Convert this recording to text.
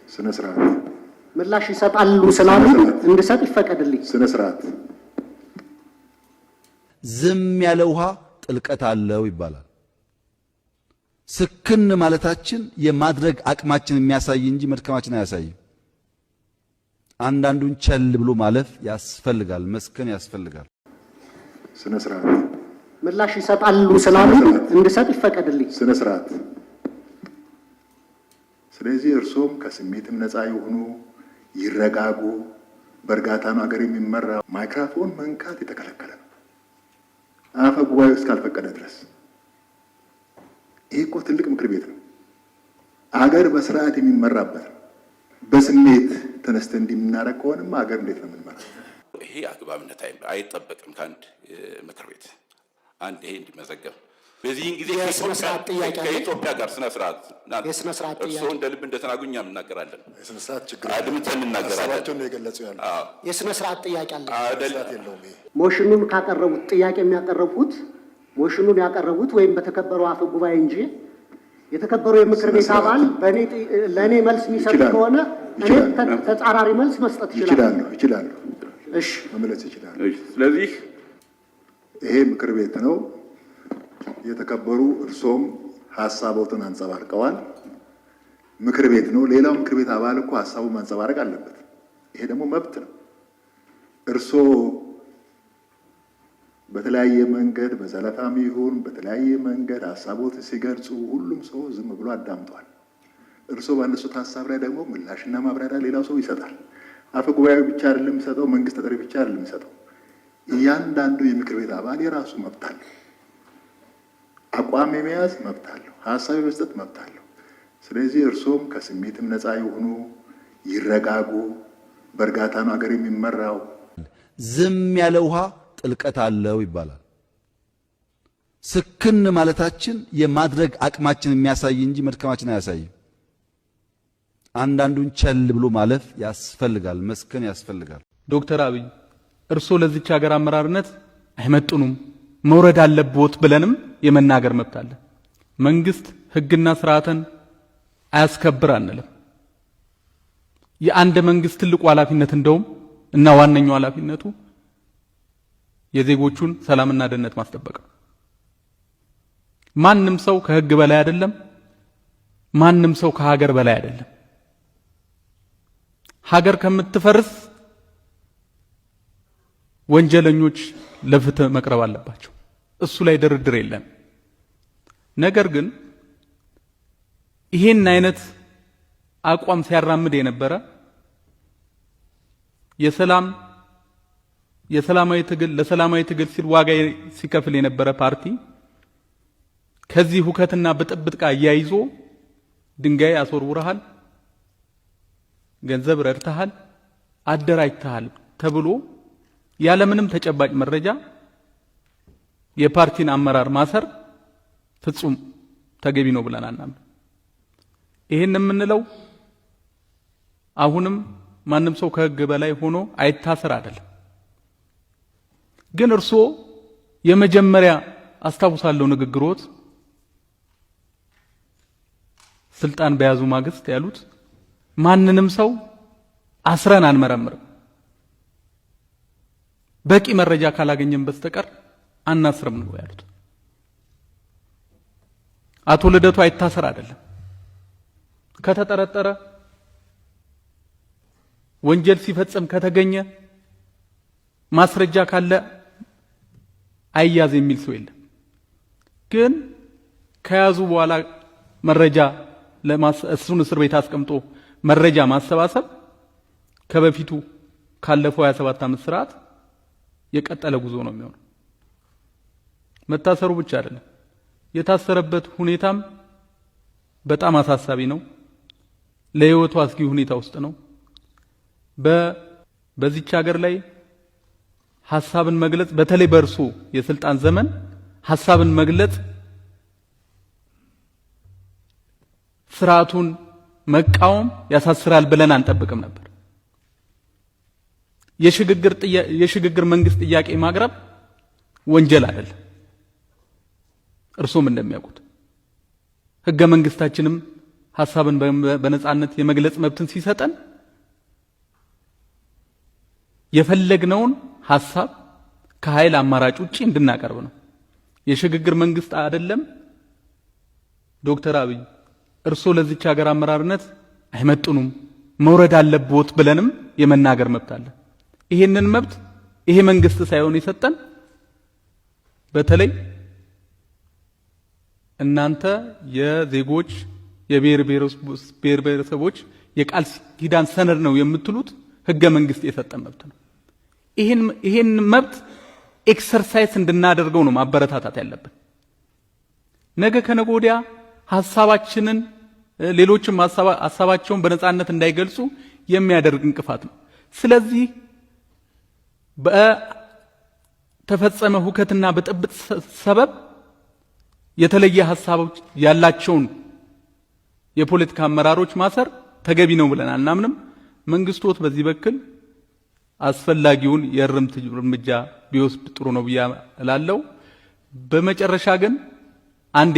ስነ ስርዓት ምላሽ ይሰጣሉ ስላሉ እንድሰጥ ይፈቀድልኝ። ስነ ስርዓት ዝም ያለ ውሃ ጥልቀት አለው ይባላል። ስክን ማለታችን የማድረግ አቅማችን የሚያሳይ እንጂ መድከማችን አያሳይም። አንዳንዱን ቸል ብሎ ማለፍ ያስፈልጋል፣ መስከን ያስፈልጋል። ስነ ስርዓት ምላሽ ይሰጣሉ ስላሉ እንድሰጥ ይፈቀድልኝ። ስነ ስርዓት ስለዚህ እርሶም ከስሜትም ነፃ ይሁኑ፣ ይረጋጉ። በእርጋታ ነው ሀገር የሚመራ። ማይክሮፎን መንካት የተከለከለ ነው አፈ ጉባኤው እስካልፈቀደ ድረስ። ይሄ እኮ ትልቅ ምክር ቤት ነው። ሀገር በስርዓት የሚመራበት ነው። በስሜት ተነስተን እንዲምናረግ ከሆነማ ሀገር እንዴት ነው የምንመራው? ይሄ አግባብነት አይጠበቅም ከአንድ ምክር ቤት አንድ ይሄ እንዲመዘገብ በዚህን ጊዜ ከኢትዮጵያ ጋር ስነ ስርዓት እርስዎ እንደ ልብ እንደተናጉኛ እናገራለን። የስነ ስርዓት ችግር አድምተን እናገራለን። ሀሳባቸውን ነው የገለጹ ያለው። የስነ ስርዓት ጥያቄ አለ የለውም። ይሄ ሞሽኑን ካቀረቡት ጥያቄ የሚያቀርቡት ሞሽኑን ያቀረቡት ወይም በተከበረው አፈ ጉባኤ እንጂ የተከበረው የምክር ቤት አባል ለኔ መልስ የሚሰጥ ከሆነ እኔ ተጻራሪ መልስ መስጠት ይችላል። እሺ መመለስ ይችላል። ስለዚህ ይሄ ምክር ቤት ነው። የተከበሩ እርሶም ሐሳቦትን አንጸባርቀዋል። ምክር ቤት ነው። ሌላው ምክር ቤት አባል እኮ ሐሳቡን ማንጸባረቅ አለበት። ይሄ ደግሞ መብት ነው። እርሶ በተለያየ መንገድ በዘለፋም ይሁን በተለያየ መንገድ ሐሳቦትን ሲገልጹ ሁሉም ሰው ዝም ብሎ አዳምጧል። እርሶ ባነሱት ሐሳብ ላይ ደግሞ ምላሽና ማብራሪያ ሌላው ሰው ይሰጣል። አፈ ጉባኤው ብቻ አይደለም የሚሰጠው፣ መንግስት ተጠሪ ብቻ አይደለም የሚሰጠው። እያንዳንዱ የምክር ቤት አባል የራሱ መብት አለው። አቋም የመያዝ መብት አለው። ሐሳብ የመስጠት መብት አለው። ስለዚህ እርሶም ከስሜትም ነፃ ይሁኑ፣ ይረጋጉ። በእርጋታ ነው ሀገር የሚመራው። ዝም ያለ ውሃ ጥልቀት አለው ይባላል። ስክን ማለታችን የማድረግ አቅማችን የሚያሳይ እንጂ መድከማችን አያሳይም። አንዳንዱን ቸል ብሎ ማለፍ ያስፈልጋል፣ መስከን ያስፈልጋል። ዶክተር አብይ እርሶ ለዚች ሀገር አመራርነት አይመጡንም መውረድ አለብዎት ብለንም የመናገር መብት አለ። መንግስት ህግና ስርዓትን አያስከብር አንልም። የአንድ መንግስት ትልቁ ኃላፊነት እንደውም እና ዋነኛው ኃላፊነቱ የዜጎቹን ሰላምና ደህንነት ማስጠበቅ። ማንም ሰው ከህግ በላይ አይደለም። ማንም ሰው ከሀገር በላይ አይደለም። ሀገር ከምትፈርስ ወንጀለኞች ለፍትህ መቅረብ አለባቸው። እሱ ላይ ድርድር የለም። ነገር ግን ይሄን አይነት አቋም ሲያራምድ የነበረ ለሰላማዊ ትግል ሲል ዋጋ ሲከፍል የነበረ ፓርቲ ከዚህ ሁከትና ብጥብጥ ጋር አያይዞ ድንጋይ አስወርውረሃል፣ ገንዘብ ረድተሃል፣ አደራጅተሃል ተብሎ ያለምንም ተጨባጭ መረጃ የፓርቲን አመራር ማሰር ፍጹም ተገቢ ነው ብለን አናምን። ይሄን የምንለው አሁንም ማንም ሰው ከህግ በላይ ሆኖ አይታሰር አይደለም። ግን እርሶ የመጀመሪያ አስታውሳለሁ ንግግሮት ስልጣን በያዙ ማግስት ያሉት ማንንም ሰው አስረን አንመረምርም፣ በቂ መረጃ ካላገኘን በስተቀር አናስርም ነው ያሉት። አቶ ልደቱ አይታሰር አይደለም፣ ከተጠረጠረ ወንጀል ሲፈጽም ከተገኘ ማስረጃ ካለ አይያዝ የሚል ሰው የለም። ግን ከያዙ በኋላ መረጃ እሱን እስር ቤት አስቀምጦ መረጃ ማሰባሰብ ከበፊቱ ካለፈው 27 ዓመት ስርዓት የቀጠለ ጉዞ ነው የሚሆነው። መታሰሩ ብቻ አይደለም፣ የታሰረበት ሁኔታም በጣም አሳሳቢ ነው። ለህይወቱ አስጊ ሁኔታ ውስጥ ነው። በዚች ሀገር ላይ ሐሳብን መግለጽ በተለይ በእርሱ የስልጣን ዘመን ሐሳብን መግለጽ ስርዓቱን መቃወም ያሳስራል ብለን አንጠብቅም ነበር። የሽግግር መንግስት ጥያቄ ማቅረብ ወንጀል አይደለም። እርሶም እንደሚያውቁት ህገ መንግስታችንም ሐሳብን በነጻነት የመግለጽ መብትን ሲሰጠን የፈለግነውን ሐሳብ ከኃይል አማራጭ ውጪ እንድናቀርብ ነው። የሽግግር መንግስት አይደለም ዶክተር አብይ እርሶ ለዚች ሀገር አመራርነት አይመጥኑም መውረድ አለብዎት ብለንም የመናገር መብት አለ። ይሄንን መብት ይሄ መንግስት ሳይሆን የሰጠን በተለይ እናንተ የዜጎች የብሔር ብሔረሰቦች የቃል ኪዳን ሰነድ ነው የምትሉት ህገ መንግስት የሰጠን መብት ነው። ይሄን መብት ኤክሰርሳይዝ እንድናደርገው ነው ማበረታታት ያለብን። ነገ ከነገ ወዲያ ሐሳባችንን ሌሎችም ሐሳባቸውን በነጻነት እንዳይገልጹ የሚያደርግ እንቅፋት ነው። ስለዚህ በተፈጸመ ሁከትና በጥብጥ ሰበብ የተለየ ሐሳቦች ያላቸውን የፖለቲካ አመራሮች ማሰር ተገቢ ነው ብለን አናምንም። መንግስቶት በዚህ በኩል አስፈላጊውን የእርምት እርምጃ ቢወስድ ጥሩ ነው ብዬ እላለሁ። በመጨረሻ ግን አንድ